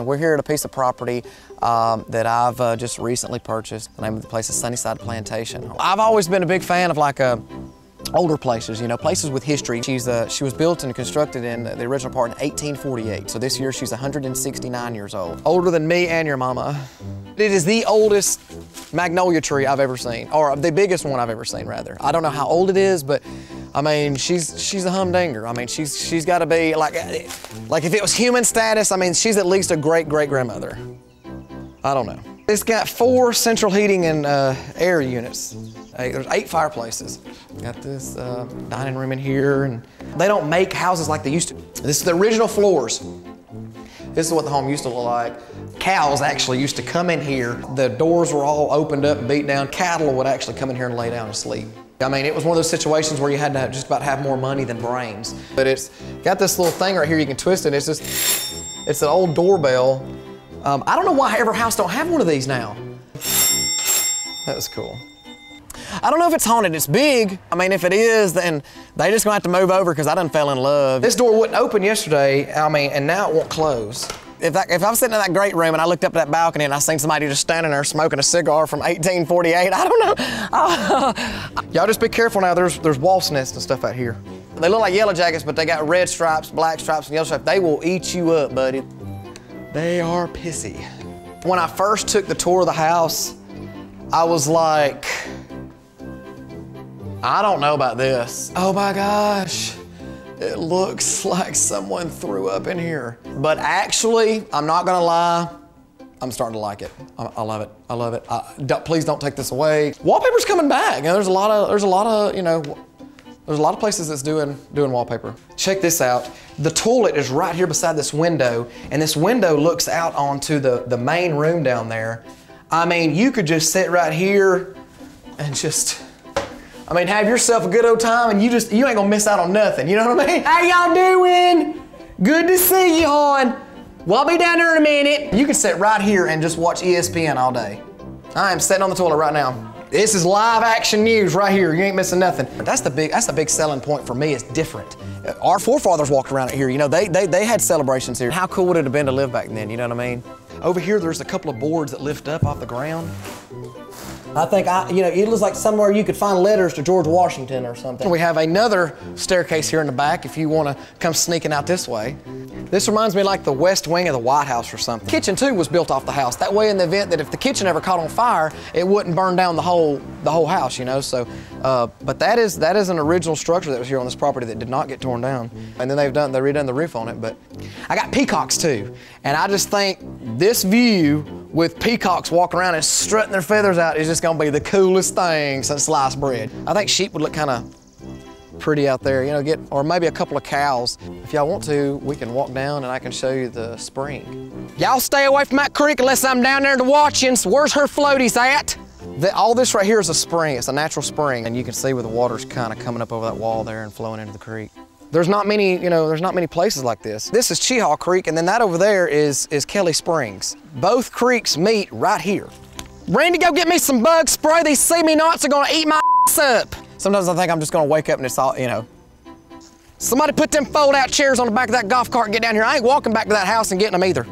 We're here at a piece of property that I've just recently purchased. The name of the place is Sunnyside Plantation. I've always been a big fan of older places, you know, places with history. She was built and constructed in the original part in 1848. So this year she's 169 years old. Older than me and your mama. It is the oldest magnolia tree I've ever seen, or the biggest one I've ever seen, rather. I don't know how old it is, but I mean, she's a humdinger. I mean, she's got to be like if it was human status, I mean, she's at least a great-great-grandmother. I don't know. It's got 4 central heating and air units. There's 8 fireplaces. Got this dining room in here, and they don't make houses like they used to. This is the original floors. This is what the home used to look like. Cows actually used to come in here. The doors were all opened up and beat down. Cattle would actually come in here and lay down and sleep. I mean, it was one of those situations where you had to just about have more money than brains. But it's got this little thing right here, you can twist it. It's an old doorbell. I don't know why every house don't have one of these now. That was cool. I don't know if it's haunted, it's big. I mean, if it is, then they just gonna have to move over because I done fell in love. This door wouldn't open yesterday, I mean, and now it won't close. If I was sitting in that great room and I looked up at that balcony and I seen somebody just standing there smoking a cigar from 1848, I don't know. Y'all just be careful now, there's wasp nests and stuff out here. They look like yellow jackets, but they got red stripes, black stripes, and yellow stripes. They will eat you up, buddy. They are pissy. When I first took the tour of the house, I was like, I don't know about this. Oh my gosh, it looks like someone threw up in here. But actually, I'm not gonna lie, I'm starting to like it. I love it, I love it. Please don't take this away. Wallpaper's coming back. You know, there's a lot of, you know, there's a lot of places that's doing wallpaper. Check this out. The toilet is right here beside this window, and this window looks out onto the main room down there. I mean, you could just sit right here and just, I mean, have yourself a good old time, and you ain't gonna miss out on nothing, you know what I mean? How y'all doing? Good to see you, hon. Well, I'll be down there in a minute. You can sit right here and just watch ESPN all day. I am sitting on the toilet right now. This is live action news right here. You ain't missing nothing. That's the big selling point for me. It's different. Our forefathers walked around it here. You know, they had celebrations here. How cool would it have been to live back then? You know what I mean? Over here, there's a couple of boards that lift up off the ground. I think, you know, it looks like somewhere you could find letters to George Washington or something. We have another staircase here in the back if you want to come sneaking out this way. This reminds me like the west wing of the White House or something. The kitchen too was built off the house. That way, in the event that if the kitchen ever caught on fire, it wouldn't burn down the whole house, you know. So, but that is an original structure that was here on this property that did not get torn down. And then they redone the roof on it. But I got peacocks too, and I just think this view with peacocks walking around and strutting their feathers out is just gonna be the coolest thing since sliced bread. I think sheep would look kind of pretty out there, you know, or maybe a couple of cows. If y'all want to, we can walk down and I can show you the spring. Y'all stay away from that creek unless I'm down there to watching. So where's her floaties at? All this right here is a spring. It's a natural spring, and you can see where the water's kind of coming up over that wall there and flowing into the creek. There's not many, you know, there's not many places like this. This is Cheehaw Creek, and then that over there is Kelly Springs. Both creeks meet right here. Randy, go get me some bug spray. These see-me-nots are gonna eat my ass up. Sometimes I think I'm just gonna wake up and it's all, you know. Somebody put them fold-out chairs on the back of that golf cart and get down here. I ain't walking back to that house and getting them either.